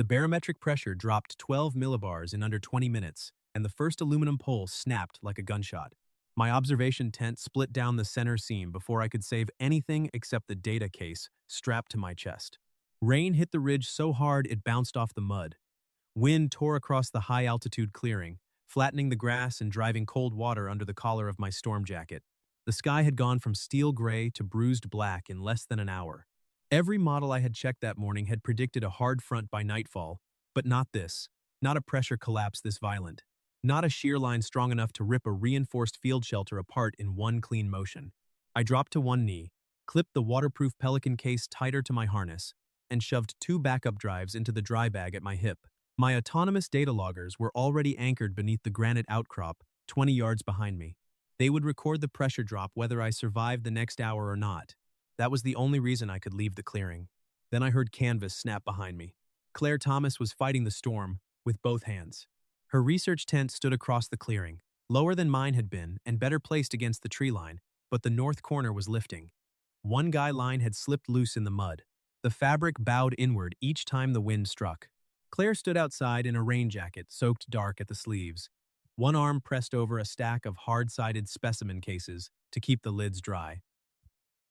The barometric pressure dropped 12 millibars in under 20 minutes, and the first aluminum pole snapped like a gunshot. My observation tent split down the center seam before I could save anything except the data case strapped to my chest. Rain hit the ridge so hard it bounced off the mud. Wind tore across the high-altitude clearing, flattening the grass and driving cold water under the collar of my storm jacket. The sky had gone from steel gray to bruised black in less than an hour. Every model I had checked that morning had predicted a hard front by nightfall, but not this. Not a pressure collapse this violent. Not a shear line strong enough to rip a reinforced field shelter apart in one clean motion. I dropped to one knee, clipped the waterproof Pelican case tighter to my harness, and shoved 2 backup drives into the dry bag at my hip. My autonomous data loggers were already anchored beneath the granite outcrop, 20 yards behind me. They would record the pressure drop whether I survived the next hour or not. That was the only reason I could leave the clearing. Then I heard canvas snap behind me. Claire Thomas was fighting the storm with both hands. Her research tent stood across the clearing, lower than mine had been and better placed against the tree line, but the north corner was lifting. One guy line had slipped loose in the mud. The fabric bowed inward each time the wind struck. Claire stood outside in a rain jacket soaked dark at the sleeves. One arm pressed over a stack of hard-sided specimen cases to keep the lids dry.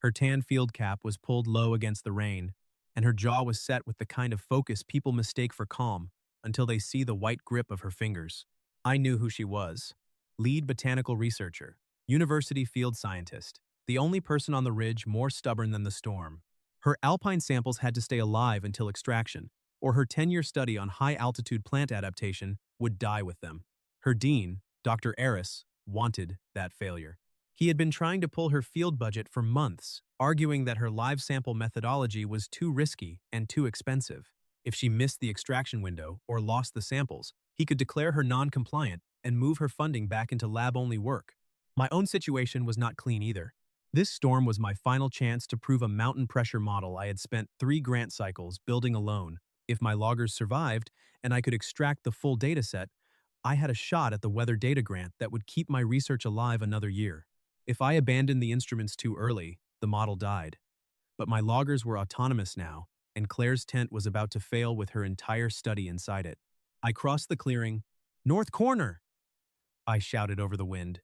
Her tan field cap was pulled low against the rain, and her jaw was set with the kind of focus people mistake for calm until they see the white grip of her fingers. I knew who she was. Lead botanical researcher, university field scientist, the only person on the ridge more stubborn than the storm. Her alpine samples had to stay alive until extraction, or her 10-year study on high-altitude plant adaptation would die with them. Her dean, Dr. Eris, wanted that failure. He had been trying to pull her field budget for months, arguing that her live sample methodology was too risky and too expensive. If she missed the extraction window or lost the samples, he could declare her non-compliant and move her funding back into lab-only work. My own situation was not clean either. This storm was my final chance to prove a mountain pressure model I had spent 3 grant cycles building alone. If my loggers survived and I could extract the full dataset, I had a shot at the weather data grant that would keep my research alive another year. If I abandoned the instruments too early, the model died. But my loggers were autonomous now, and Claire's tent was about to fail with her entire study inside it. I crossed the clearing. "North corner!" I shouted over the wind.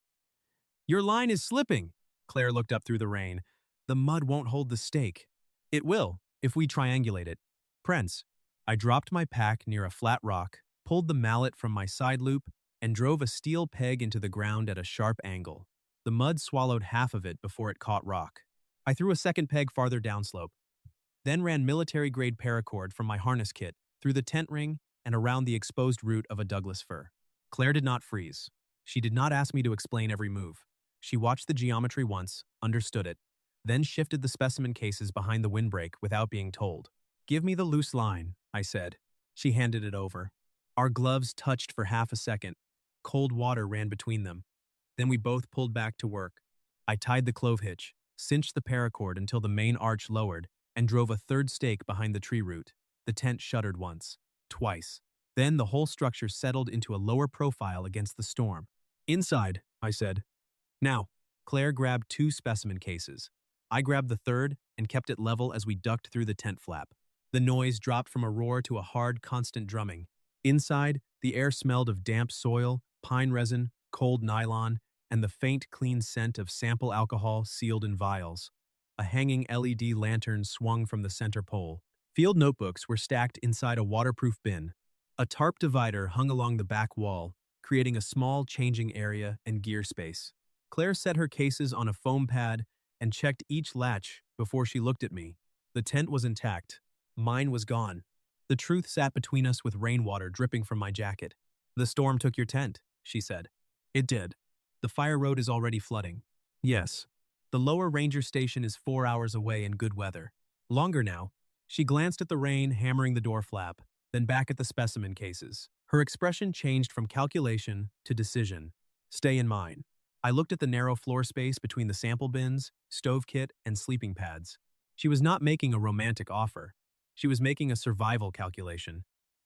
"Your line is slipping!" Claire looked up through the rain. "The mud won't hold the stake." "It will, if we triangulate it. Prince." I dropped my pack near a flat rock, pulled the mallet from my side loop, and drove a steel peg into the ground at a sharp angle. The mud swallowed half of it before it caught rock. I threw a second peg farther downslope, then ran military-grade paracord from my harness kit through the tent ring and around the exposed root of a Douglas fir. Claire did not freeze. She did not ask me to explain every move. She watched the geometry once, understood it, then shifted the specimen cases behind the windbreak without being told. "Give me the loose line," I said. She handed it over. Our gloves touched for half a second. Cold water ran between them. Then we both pulled back to work. I tied the clove hitch, cinched the paracord until the main arch lowered, and drove a third stake behind the tree root. The tent shuddered once, twice. Then the whole structure settled into a lower profile against the storm. "Inside," I said. "Now." Claire grabbed 2 specimen cases. I grabbed the third and kept it level as we ducked through the tent flap. The noise dropped from a roar to a hard, constant drumming. Inside, the air smelled of damp soil, pine resin, cold nylon, and the faint, clean scent of sample alcohol sealed in vials. A hanging LED lantern swung from the center pole. Field notebooks were stacked inside a waterproof bin. A tarp divider hung along the back wall, creating a small changing area and gear space. Claire set her cases on a foam pad and checked each latch before she looked at me. The tent was intact. Mine was gone. The truth sat between us with rainwater dripping from my jacket. "The storm took your tent," she said. "It did. The fire road is already flooding." "Yes. The lower ranger station is 4 hours away in good weather. Longer now." She glanced at the rain hammering the door flap, then back at the specimen cases. Her expression changed from calculation to decision. "Stay in mine." I looked at the narrow floor space between the sample bins, stove kit, and sleeping pads. She was not making a romantic offer. She was making a survival calculation.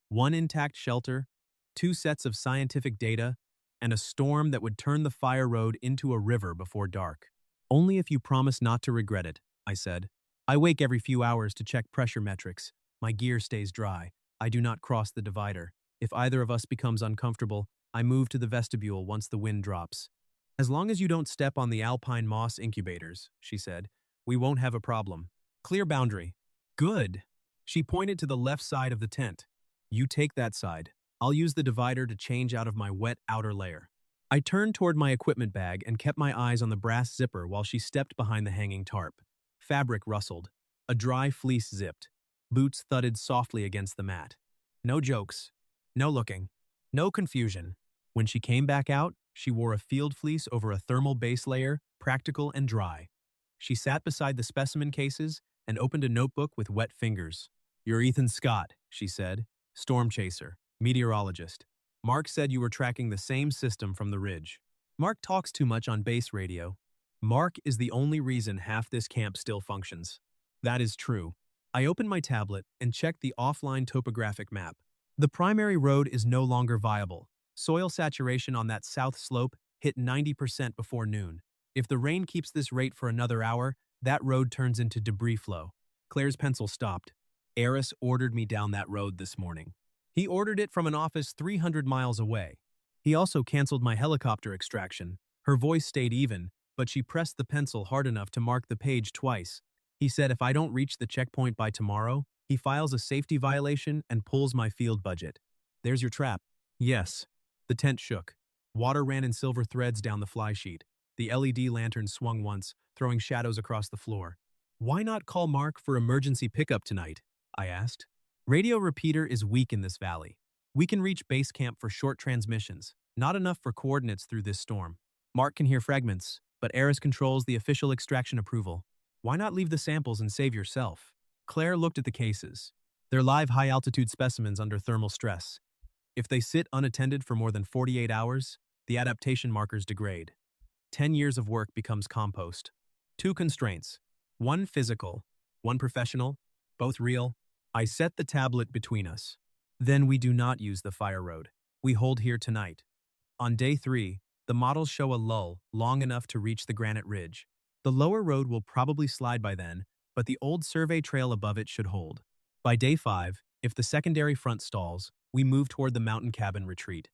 1 intact shelter, 2 sets of scientific data, and a storm that would turn the fire road into a river before dark. "Only if you promise not to regret it," I said. "I wake every few hours to check pressure metrics. My gear stays dry. I do not cross the divider. If either of us becomes uncomfortable, I move to the vestibule once the wind drops. As long as you don't step on the alpine moss incubators, she said, we won't have a problem. Clear boundary. Good. She pointed to the left side of the tent. You take that side. I'll use the divider to change out of my wet outer layer. I turned toward my equipment bag and kept my eyes on the brass zipper while she stepped behind the hanging tarp. Fabric rustled. A dry fleece zipped. Boots thudded softly against the mat. No jokes. No looking. No confusion. When she came back out, she wore a field fleece over a thermal base layer, practical and dry. She sat beside the specimen cases and opened a notebook with wet fingers. You're Ethan Scott, she said. Storm chaser. Meteorologist. Mark said you were tracking the same system from the ridge. Mark talks too much on base radio. Mark is the only reason half this camp still functions. That is true. I opened my tablet and checked the offline topographic map. The primary road is no longer viable. Soil saturation on that south slope hit 90% before noon. If the rain keeps this rate for another hour, that road turns into debris flow. Claire's pencil stopped. Eris ordered me down that road this morning. He ordered it from an office 300 miles away. He also canceled my helicopter extraction. Her voice stayed even, but she pressed the pencil hard enough to mark the page twice. He said if I don't reach the checkpoint by tomorrow, he files a safety violation and pulls my field budget. There's your trap. Yes. The tent shook. Water ran in silver threads down the fly sheet. The LED lantern swung once, throwing shadows across the floor. Why not call Mark for emergency pickup tonight? I asked. Radio repeater is weak in this valley. We can reach base camp for short transmissions, not enough for coordinates through this storm. Mark can hear fragments, but Eris controls the official extraction approval. Why not leave the samples and save yourself? Claire looked at the cases. They're live high-altitude specimens under thermal stress. If they sit unattended for more than 48 hours, the adaptation markers degrade. 10 years of work becomes compost. 2 constraints. 1 physical, 1 professional, both real. I set the tablet between us. Then we do not use the fire road. We hold here tonight. On day 3, the models show a lull long enough to reach the granite ridge. The lower road will probably slide by then, but the old survey trail above it should hold. By day 5, if the secondary front stalls, we move toward the mountain cabin retreat.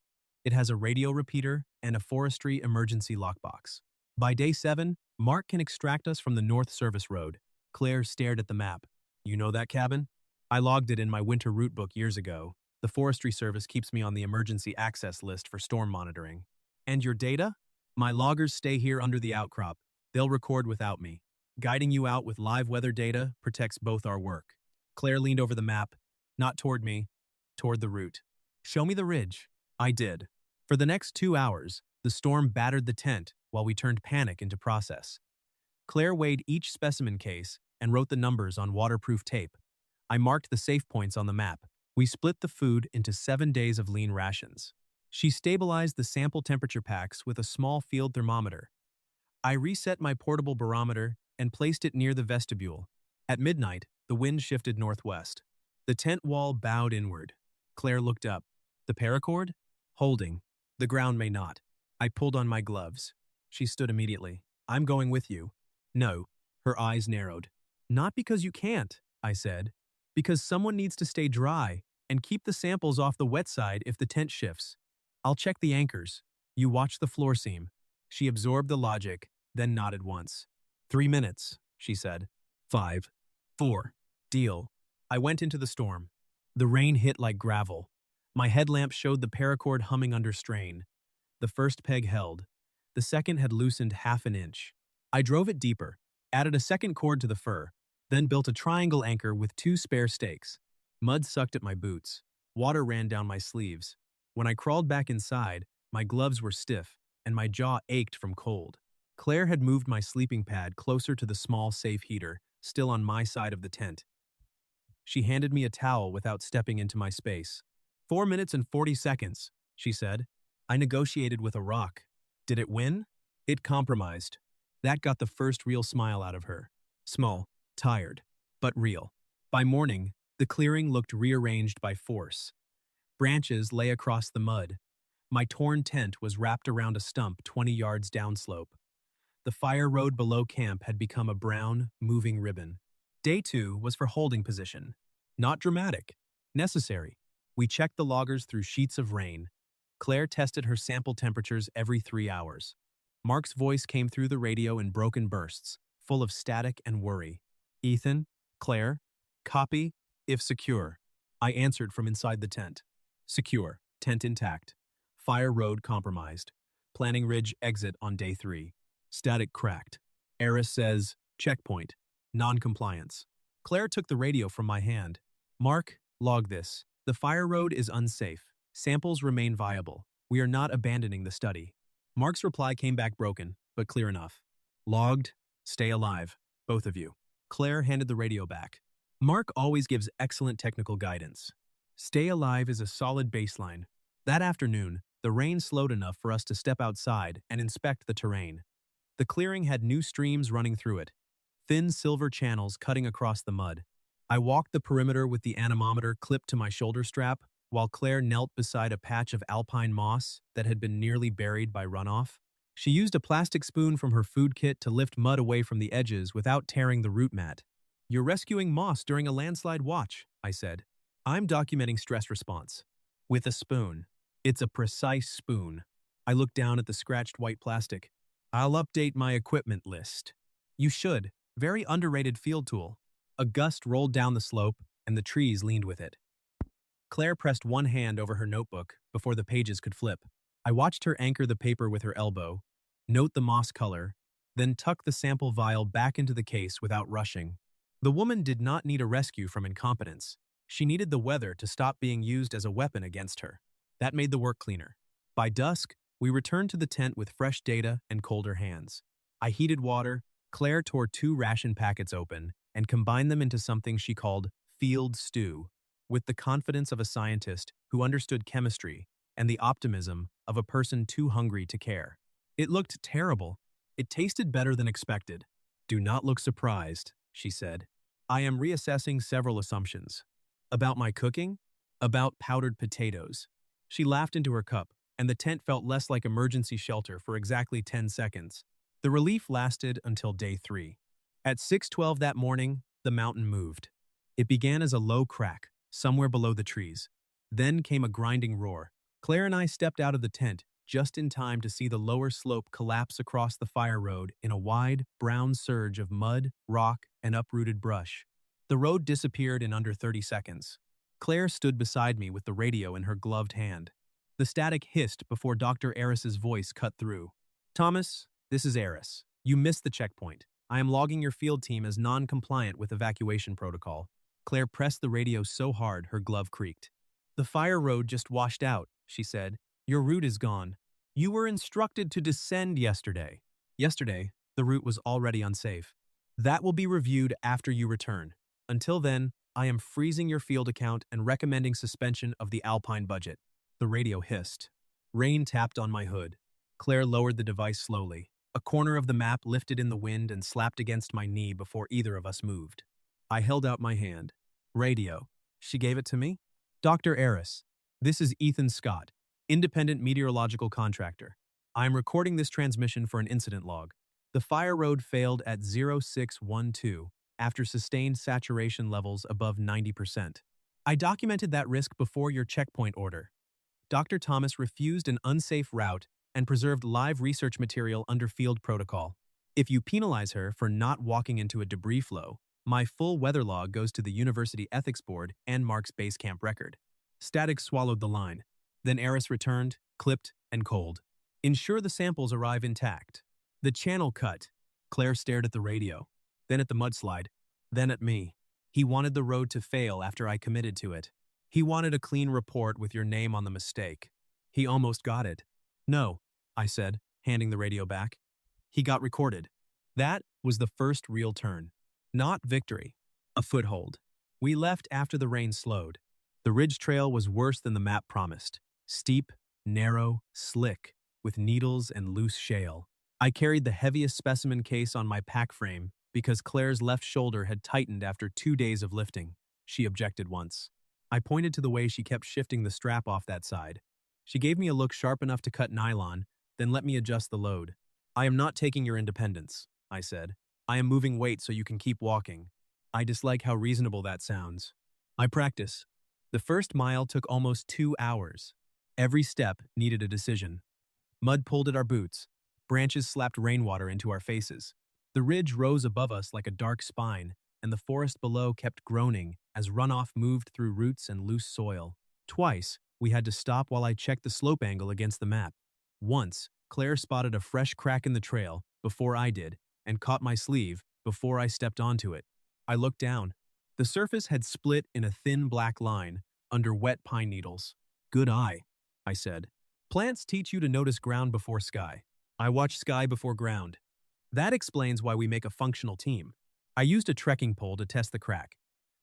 It has a radio repeater and a forestry emergency lockbox. By day 7, Mark can extract us from the North Service Road. Claire stared at the map. You know that cabin? I logged it in my winter route book years ago. The Forestry Service keeps me on the emergency access list for storm monitoring. And your data? My loggers stay here under the outcrop. They'll record without me. Guiding you out with live weather data protects both our work. Claire leaned over the map, not toward me, toward the route. Show me the ridge. I did. For the next 2 hours, the storm battered the tent while we turned panic into process. Claire weighed each specimen case and wrote the numbers on waterproof tape. I marked the safe points on the map. We split the food into 7 days of lean rations. She stabilized the sample temperature packs with a small field thermometer. I reset my portable barometer and placed it near the vestibule. At midnight, the wind shifted northwest. The tent wall bowed inward. Claire looked up. The paracord? Holding. The ground may not. I pulled on my gloves. She stood immediately. I'm going with you. No. Her eyes narrowed. Not because you can't, I said. Because someone needs to stay dry and keep the samples off the wet side if the tent shifts. I'll check the anchors. You watch the floor seam. She absorbed the logic, then nodded once. 3 minutes, she said. 5. 4. Deal. I went into the storm. The rain hit like gravel. My headlamp showed the paracord humming under strain. The first peg held. The second had loosened half an inch. I drove it deeper, added a second cord to the fur, then built a triangle anchor with 2 spare stakes. Mud sucked at my boots. Water ran down my sleeves. When I crawled back inside, my gloves were stiff, and my jaw ached from cold. Claire had moved my sleeping pad closer to the small safe heater, still on my side of the tent. She handed me a towel without stepping into my space. 4 minutes and 40 seconds, she said. I negotiated with a rock. Did it win? It compromised. That got the first real smile out of her. Small, tired, but real. By morning, the clearing looked rearranged by force. Branches lay across the mud. My torn tent was wrapped around a stump 20 yards downslope. The fire road below camp had become a brown, moving ribbon. Day 2 was for holding position. Not dramatic, Necessary. We checked the loggers through sheets of rain. Claire tested her sample temperatures every 3 hours. Mark's voice came through the radio in broken bursts, full of static and worry. Ethan? Claire? Copy, if secure. I answered from inside the tent. Secure, tent intact. Fire road compromised. Planning ridge exit on day 3. Static cracked. Eris says, checkpoint. Non-compliance. Claire took the radio from my hand. Mark, log this. The fire road is unsafe. Samples remain viable. We are not abandoning the study. Mark's reply came back broken, but clear enough. Logged. Stay alive. Both of you. Claire handed the radio back. Mark always gives excellent technical guidance. Stay alive is a solid baseline. That afternoon, the rain slowed enough for us to step outside and inspect the terrain. The clearing had new streams running through it, thin silver channels cutting across the mud. I walked the perimeter with the anemometer clipped to my shoulder strap, while Claire knelt beside a patch of alpine moss that had been nearly buried by runoff. She used a plastic spoon from her food kit to lift mud away from the edges without tearing the root mat. You're rescuing moss during a landslide watch, I said. I'm documenting stress response. With a spoon. It's a precise spoon. I looked down at the scratched white plastic. I'll update my equipment list. You should. Very underrated field tool. A gust rolled down the slope, and the trees leaned with it. Claire pressed one hand over her notebook before the pages could flip. I watched her anchor the paper with her elbow, note the moss color, then tuck the sample vial back into the case without rushing. The woman did not need a rescue from incompetence. She needed the weather to stop being used as a weapon against her. That made the work cleaner. By dusk, we returned to the tent with fresh data and colder hands. I heated water. Claire tore 2 ration packets open and combined them into something she called field stew, with the confidence of a scientist who understood chemistry and the optimism of a person too hungry to care. It looked terrible. It tasted better than expected. Do not look surprised, she said. I am reassessing several assumptions. About my cooking? About powdered potatoes. She laughed into her cup, and the tent felt less like emergency shelter for exactly 10 seconds. The relief lasted until day 3. At 6:12 that morning, the mountain moved. It began as a low crack, somewhere below the trees. Then came a grinding roar. Claire and I stepped out of the tent just in time to see the lower slope collapse across the fire road in a wide, brown surge of mud, rock, and uprooted brush. The road disappeared in under 30 seconds. Claire stood beside me with the radio in her gloved hand. The static hissed before Dr. Eris's voice cut through. Thomas, this is Eris. You missed the checkpoint. I am logging your field team as non-compliant with evacuation protocol. Claire pressed the radio so hard her glove creaked. The fire road just washed out, she said. Your route is gone. You were instructed to descend yesterday. Yesterday, the route was already unsafe. That will be reviewed after you return. Until then, I am freezing your field account and recommending suspension of the alpine budget. The radio hissed. Rain tapped on my hood. Claire lowered the device slowly. A corner of the map lifted in the wind and slapped against my knee before either of us moved. I held out my hand. Radio. She gave it to me? Dr. Eris, this is Ethan Scott, independent meteorological contractor. I am recording this transmission for an incident log. The fire road failed at 0612 after sustained saturation levels above 90%. I documented that risk before your checkpoint order. Dr. Thomas refused an unsafe route and preserved live research material under field protocol. If you penalize her for not walking into a debris flow, my full weather log goes to the University Ethics Board and Mark's base camp record. Static swallowed the line. Then Eris returned, clipped, and cold. Ensure the samples arrive intact. The channel cut. Claire stared at the radio, then at the mudslide, then at me. He wanted the road to fail after I committed to it. He wanted a clean report with your name on the mistake. He almost got it. No, I said, handing the radio back. He got recorded. That was the first real turn. Not victory. A foothold. We left after the rain slowed. The ridge trail was worse than the map promised. Steep, narrow, slick, with needles and loose shale. I carried the heaviest specimen case on my pack frame because Claire's left shoulder had tightened after 2 days of lifting. She objected once. I pointed to the way she kept shifting the strap off that side. She gave me a look sharp enough to cut nylon, then let me adjust the load. I am not taking your independence, I said. I am moving weight so you can keep walking. I dislike how reasonable that sounds. I practice. The first mile took almost 2 hours. Every step needed a decision. Mud pulled at our boots. Branches slapped rainwater into our faces. The ridge rose above us like a dark spine, and the forest below kept groaning as runoff moved through roots and loose soil. Twice, we had to stop while I checked the slope angle against the map. Once, Claire spotted a fresh crack in the trail before I did and caught my sleeve before I stepped onto it. I looked down. The surface had split in a thin black line under wet pine needles. "Good eye," I said. "Plants teach you to notice ground before sky. I watch sky before ground. That explains why we make a functional team." I used a trekking pole to test the crack.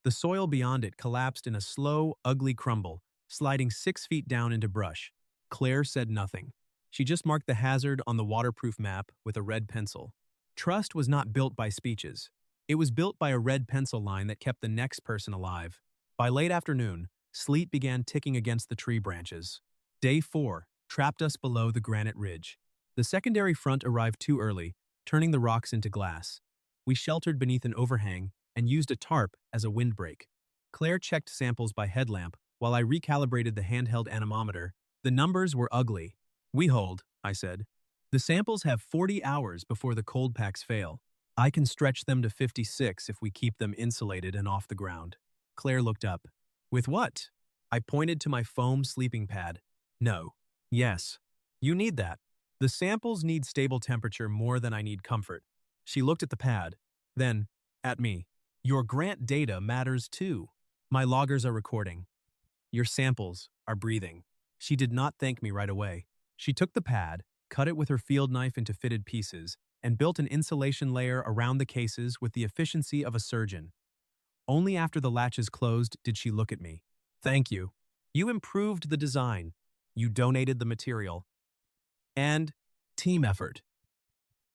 The soil beyond it collapsed in a slow, ugly crumble, sliding 6 feet down into brush. Claire said nothing. She just marked the hazard on the waterproof map with a red pencil. Trust was not built by speeches. It was built by a red pencil line that kept the next person alive. By late afternoon, sleet began ticking against the tree branches. Day 4 trapped us below the granite ridge. The secondary front arrived too early, turning the rocks into glass. We sheltered beneath an overhang and used a tarp as a windbreak. Claire checked samples by headlamp while I recalibrated the handheld anemometer. The numbers were ugly. "We hold," I said. "The samples have 40 hours before the cold packs fail. I can stretch them to 56 if we keep them insulated and off the ground." Claire looked up. "With what?" I pointed to my foam sleeping pad. "No." "Yes. You need that. The samples need stable temperature more than I need comfort." She looked at the pad, then at me. "Your grant data matters too. My loggers are recording. Your samples are breathing." She did not thank me right away. She took the pad, cut it with her field knife into fitted pieces, and built an insulation layer around the cases with the efficiency of a surgeon. Only after the latches closed did she look at me. "Thank you. You improved the design. You donated the material. And team effort."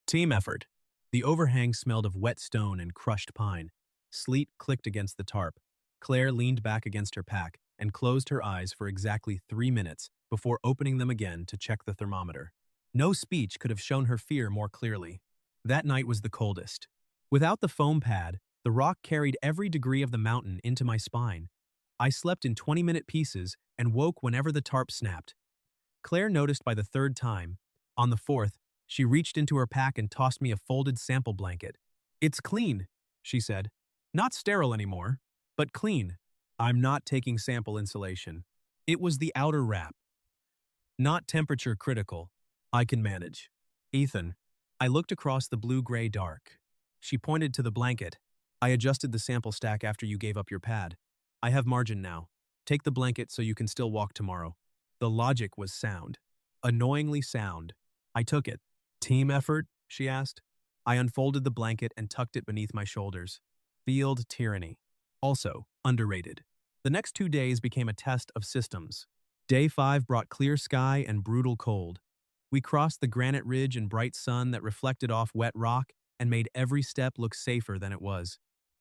Team effort. The overhang smelled of wet stone and crushed pine. Sleet clicked against the tarp. Claire leaned back against her pack and closed her eyes for exactly 3 minutes before opening them again to check the thermometer. No speech could have shown her fear more clearly. That night was the coldest. Without the foam pad, the rock carried every degree of the mountain into my spine. I slept in 20-minute pieces and woke whenever the tarp snapped. Claire noticed by the third time. On the fourth, she reached into her pack and tossed me a folded sample blanket. "It's clean," she said. "Not sterile anymore, but clean." I'm not taking sample insulation. It was the outer wrap. "Not temperature critical. I can manage." "Ethan." I looked across the blue-gray dark. She pointed to the blanket. "I adjusted the sample stack after you gave up your pad. I have margin now. Take the blanket so you can still walk tomorrow." The logic was sound. Annoyingly sound. I took it. "Team effort?" she asked. I unfolded the blanket and tucked it beneath my shoulders. Field tyranny. Also, underrated. The next 2 days became a test of systems. Day 5 brought clear sky and brutal cold. We crossed the granite ridge in bright sun that reflected off wet rock and made every step look safer than it was.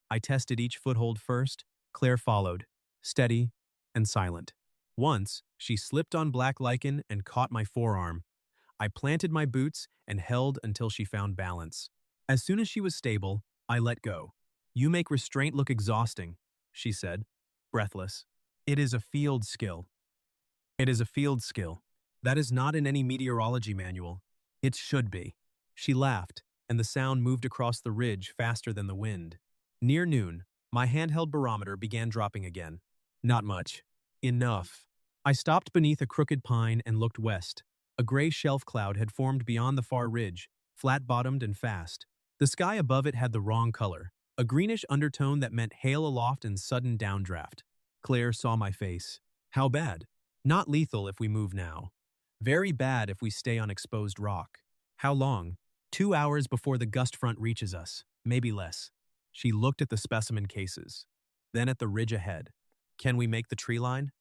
I tested each foothold first. Claire followed, steady and silent. Once, she slipped on black lichen and caught my forearm. I planted my boots and held until she found balance. As soon as she was stable, I let go. "You make restraint look exhausting," she said, breathless. "It is a field skill." "It is a field skill. That is not in any meteorology manual." "It should be." She laughed, and the sound moved across the ridge faster than the wind. Near noon, my handheld barometer began dropping again. Not much. Enough. I stopped beneath a crooked pine and looked west. A gray shelf cloud had formed beyond the far ridge, flat-bottomed and fast. The sky above it had the wrong color, a greenish undertone that meant hail aloft and sudden downdraft. Claire saw my face. "How bad?" "Not lethal if we move now. Very bad if we stay on exposed rock." "How long?" 2 hours before the gust front reaches us, maybe less." She looked at the specimen cases, then at the ridge ahead. "Can we make the tree line?"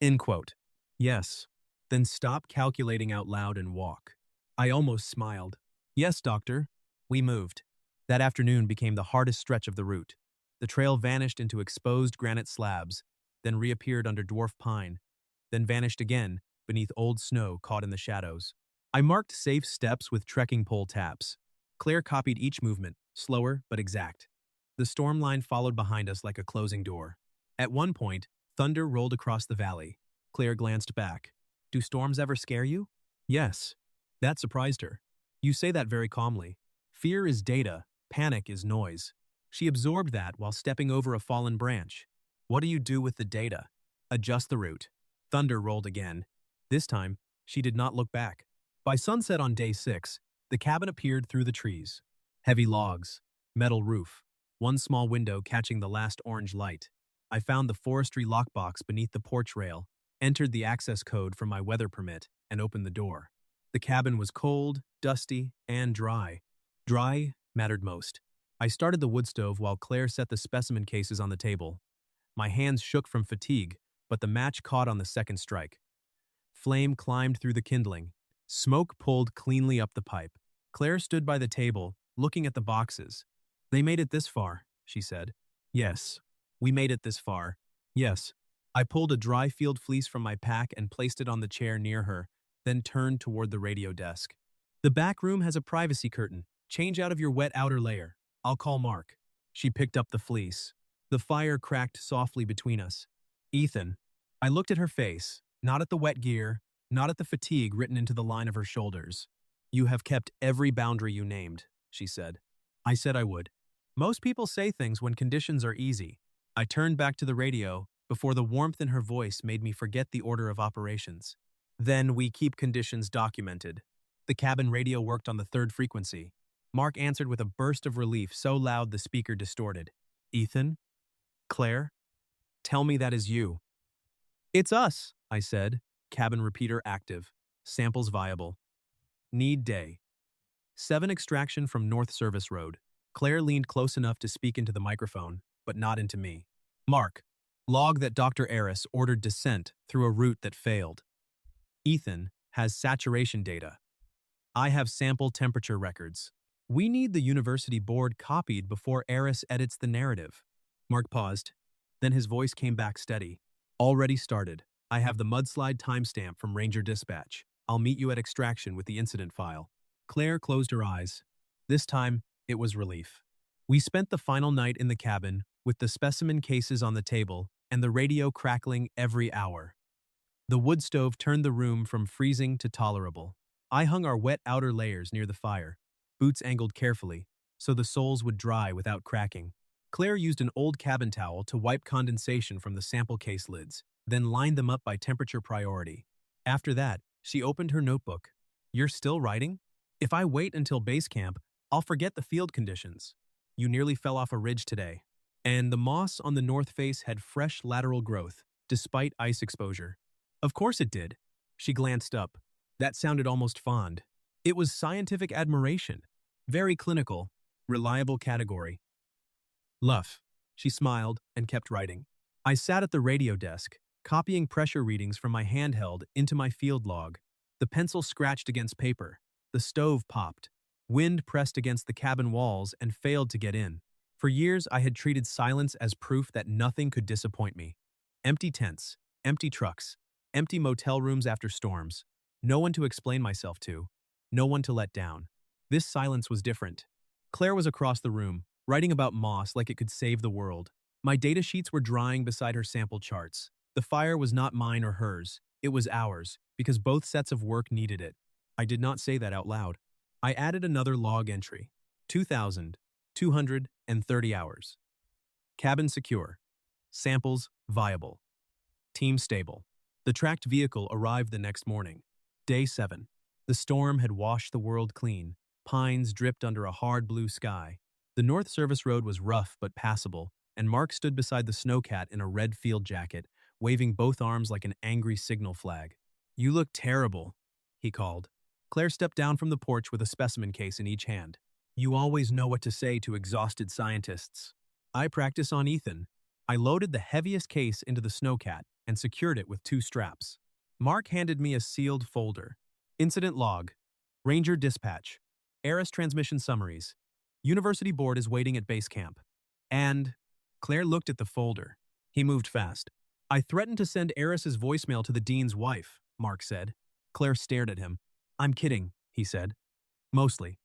End quote. "Yes." "Then stop calculating out loud and walk." I almost smiled. "Yes, doctor." We moved. That afternoon became the hardest stretch of the route. The trail vanished into exposed granite slabs, then reappeared under dwarf pine, then vanished again beneath old snow caught in the shadows. I marked safe steps with trekking pole taps. Claire copied each movement, slower but exact. The storm line followed behind us like a closing door. At one point, Thunder rolled across the valley. Claire glanced back. Do storms ever scare you? Yes. That surprised her. You say that very calmly. Fear is data, panic is noise. She absorbed that while stepping over a fallen branch. What do you do with the data? Adjust the route. Thunder rolled again. This time, she did not look back. By sunset on day 6, the cabin appeared through the trees. Heavy logs, metal roof, one small window catching the last orange light. I found the forestry lockbox beneath the porch rail, entered the access code from my weather permit, and opened the door. The cabin was cold, dusty, and dry. Dry mattered most. I started the wood stove while Claire set the specimen cases on the table. My hands shook from fatigue, but the match caught on the second strike. Flame climbed through the kindling. Smoke pulled cleanly up the pipe. Claire stood by the table, looking at the boxes. They made it this far, she said. Yes, we made it this far. Yes. I pulled a dry field fleece from my pack and placed it on the chair near her, then turned toward the radio desk. The back room has a privacy curtain. Change out of your wet outer layer. I'll call Mark. She picked up the fleece. The fire cracked softly between us. Ethan. I looked at her face, not at the wet gear, not at the fatigue written into the line of her shoulders. You have kept every boundary you named, she said. I said I would. Most people say things when conditions are easy. I turned back to the radio before the warmth in her voice made me forget the order of operations. Then we keep conditions documented. The cabin radio worked on the 3rd frequency. Mark answered with a burst of relief so loud the speaker distorted. Ethan? Claire? Tell me that is you. It's us, I said. Cabin repeater active. Samples viable. Need day. 7 extraction from North Service Road. Claire leaned close enough to speak into the microphone, but not into me. Mark. Log that Dr. Eris ordered descent through a route that failed. Ethan has saturation data. I have sample temperature records. We need the university board copied before Eris edits the narrative. Mark paused. Then his voice came back steady. Already started. I have the mudslide timestamp from Ranger Dispatch. I'll meet you at extraction with the incident file. Claire closed her eyes. This time, it was relief. We spent the final night in the cabin with the specimen cases on the table and the radio crackling every hour. The wood stove turned the room from freezing to tolerable. I hung our wet outer layers near the fire, boots angled carefully, so the soles would dry without cracking. Claire used an old cabin towel to wipe condensation from the sample case lids, then lined them up by temperature priority. After that, she opened her notebook. You're still writing? If I wait until base camp, I'll forget the field conditions. You nearly fell off a ridge today. And the moss on the north face had fresh lateral growth, despite ice exposure. Of course it did. She glanced up. That sounded almost fond. It was scientific admiration. Very clinical, reliable category. Luff. She smiled and kept writing. I sat at the radio desk, copying pressure readings from my handheld into my field log. The pencil scratched against paper. The stove popped. Wind pressed against the cabin walls and failed to get in. For years, I had treated silence as proof that nothing could disappoint me. Empty tents, empty trucks, empty motel rooms after storms. No one to explain myself to. No one to let down. This silence was different. Claire was across the room, writing about moss like it could save the world. My data sheets were drying beside her sample charts. The fire was not mine or hers. It was ours, because both sets of work needed it. I did not say that out loud. I added another log entry. 2,230 hours. Cabin secure. Samples viable. Team stable. The tracked vehicle arrived the next morning. Day 7. The storm had washed the world clean. Pines dripped under a hard blue sky. The North Service Road was rough but passable, and Mark stood beside the snowcat in a red field jacket, waving both arms like an angry signal flag. You look terrible, he called. Claire stepped down from the porch with a specimen case in each hand. You always know what to say to exhausted scientists. I practice on Ethan. I loaded the heaviest case into the snowcat and secured it with 2 straps. Mark handed me a sealed folder. Incident log. Ranger dispatch. Eris transmission summaries. University board is waiting at base camp. And Claire looked at the folder. He moved fast. I threatened to send Eris's voicemail to the dean's wife, Mark said. Claire stared at him. I'm kidding, he said. Mostly.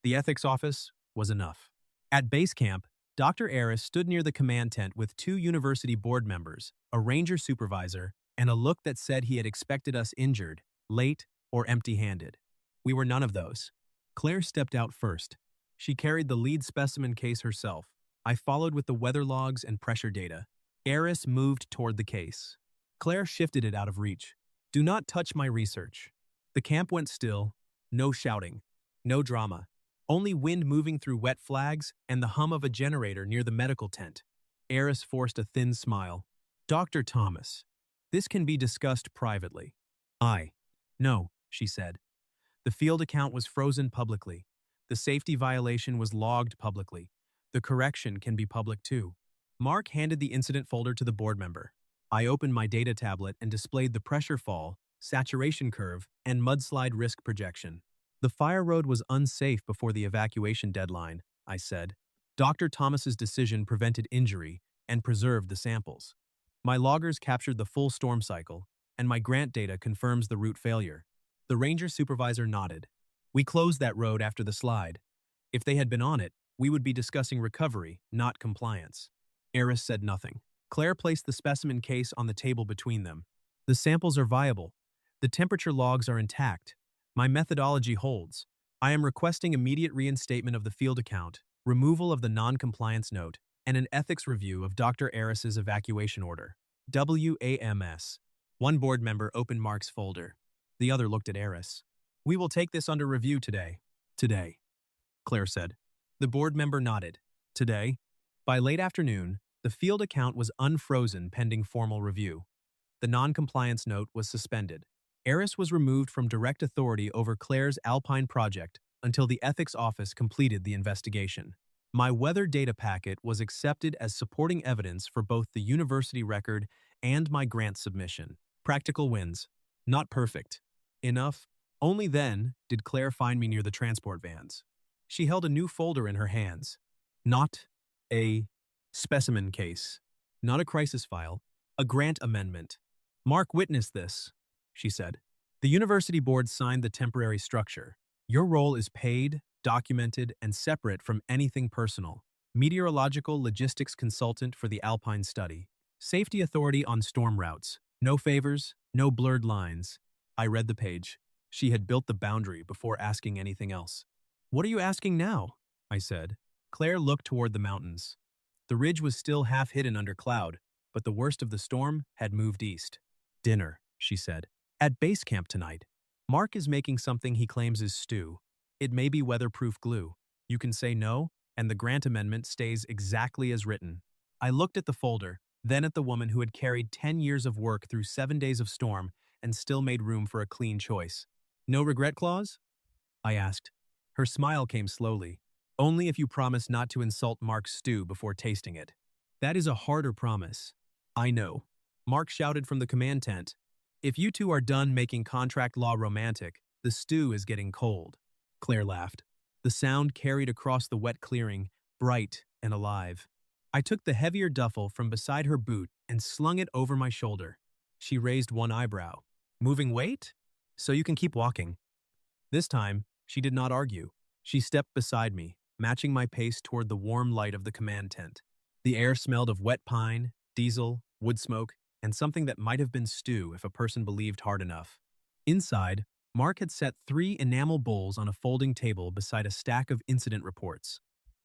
The ethics office was enough. At base camp, Dr. Aris stood near the command tent with two university board members, a ranger supervisor, and a look that said he had expected us injured, late, or empty-handed. We were none of those. Claire stepped out first. She carried the lead specimen case herself. I followed with the weather logs and pressure data. Aris moved toward the case. Claire shifted it out of reach. Do not touch my research. The camp went still. No shouting. No drama. Only wind moving through wet flags and the hum of a generator near the medical tent. Aris forced a thin smile. Dr. Thomas, this can be discussed privately. No, she said. The field account was frozen publicly. The safety violation was logged publicly. The correction can be public too. Mark handed the incident folder to the board member. I opened my data tablet and displayed the pressure fall, saturation curve, and mudslide risk projection. The fire road was unsafe before the evacuation deadline, I said. Dr. Thomas's decision prevented injury and preserved the samples. My loggers captured the full storm cycle, and my grant data confirms the route failure. The ranger supervisor nodded. We closed that road after the slide. If they had been on it, we would be discussing recovery, not compliance. Aris said nothing. Claire placed the specimen case on the table between them. The samples are viable. The temperature logs are intact. My methodology holds. I am requesting immediate reinstatement of the field account, removal of the non-compliance note, and an ethics review of Dr. Aris's evacuation order. WAMS. One board member opened Mark's folder. The other looked at Aris. We will take this under review today. Today, Claire said. The board member nodded. Today? By late afternoon, the field account was unfrozen pending formal review. The non-compliance note was suspended. Aris was removed from direct authority over Claire's alpine project until the ethics office completed the investigation. My weather data packet was accepted as supporting evidence for both the university record and my grant submission. Practical wins. Not perfect. Enough. Only then did Claire find me near the transport vans. She held a new folder in her hands. Not a specimen case. Not a crisis file. A grant amendment. Mark witnessed this, she said. The university board signed the temporary structure. Your role is paid, documented, and separate from anything personal. Meteorological logistics consultant for the alpine study. Safety authority on storm routes. No favors, no blurred lines. I read the page. She had built the boundary before asking anything else. What are you asking now? I said. Claire looked toward the mountains. The ridge was still half hidden under cloud, but the worst of the storm had moved east. Dinner, she said. At base camp tonight. Mark is making something he claims is stew. It may be weatherproof glue. You can say no, and the grant amendment stays exactly as written. I looked at the folder, then at the woman who had carried 10 years of work through 7 days of storm and still made room for a clean choice. No regret clause? I asked. Her smile came slowly. Only if you promise not to insult Mark's stew before tasting it. That is a harder promise. I know. Mark shouted from the command tent. If you two are done making contract law romantic, the stew is getting cold. Claire laughed. The sound carried across the wet clearing, bright and alive. I took the heavier duffel from beside her boot and slung it over my shoulder. She raised one eyebrow. Moving weight? So you can keep walking. This time, she did not argue. She stepped beside me, matching my pace toward the warm light of the command tent. The air smelled of wet pine, diesel, wood smoke, and something that might have been stew if a person believed hard enough. Inside, Mark had set 3 enamel bowls on a folding table beside a stack of incident reports.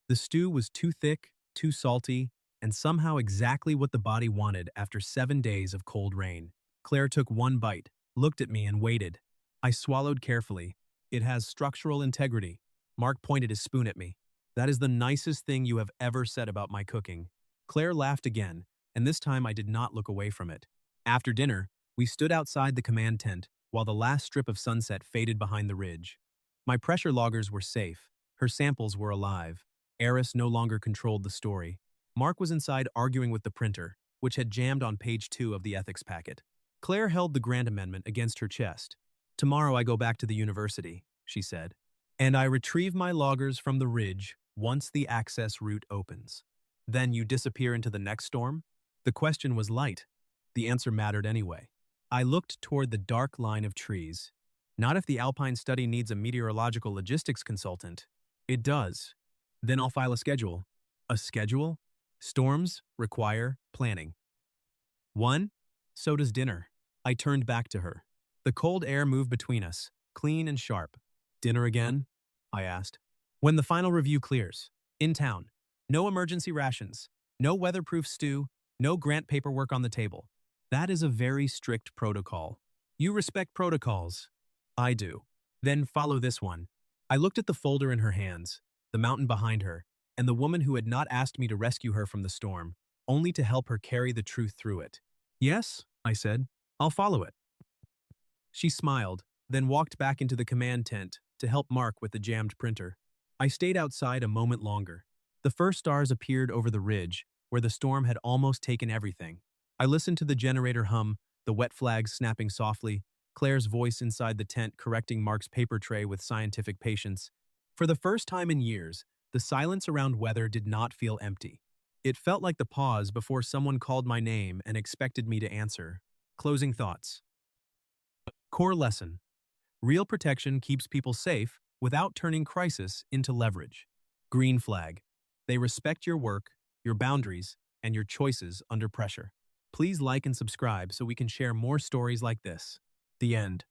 The stew was too thick, too salty, and somehow exactly what the body wanted after 7 days of cold rain. Claire took one bite, looked at me, and waited. I swallowed carefully. It has structural integrity. Mark pointed his spoon at me. That is the nicest thing you have ever said about my cooking. Claire laughed again, and this time I did not look away from it. After dinner, we stood outside the command tent while the last strip of sunset faded behind the ridge. My pressure loggers were safe. Her samples were alive. Aris no longer controlled the story. Mark was inside arguing with the printer, which had jammed on page 2 of the ethics packet. Claire held the grant amendment against her chest. Tomorrow I go back to the university, she said, and I retrieve my loggers from the ridge once the access route opens. Then you disappear into the next storm? The question was light. The answer mattered anyway. I looked toward the dark line of trees. Not if the alpine study needs a meteorological logistics consultant. It does. Then I'll file a schedule. A schedule? Storms require planning. 1. So does dinner. I turned back to her. The cold air moved between us, clean and sharp. Dinner again? I asked. When the final review clears. In town. No emergency rations. No weatherproof stew. No grant paperwork on the table. That is a very strict protocol. You respect protocols. I do. Then follow this one. I looked at the folder in her hands, the mountain behind her, and the woman who had not asked me to rescue her from the storm, only to help her carry the truth through it. Yes, I said. I'll follow it. She smiled, then walked back into the command tent to help Mark with the jammed printer. I stayed outside a moment longer. The first stars appeared over the ridge, where the storm had almost taken everything. I listened to the generator hum, the wet flags snapping softly, Claire's voice inside the tent correcting Mark's paper tray with scientific patience. For the first time in years, the silence around weather did not feel empty. It felt like the pause before someone called my name and expected me to answer. Closing thoughts. Core lesson. Real protection keeps people safe without turning crisis into leverage. Green flag. They respect your work, your boundaries, and your choices under pressure. Please like and subscribe so we can share more stories like this. The end.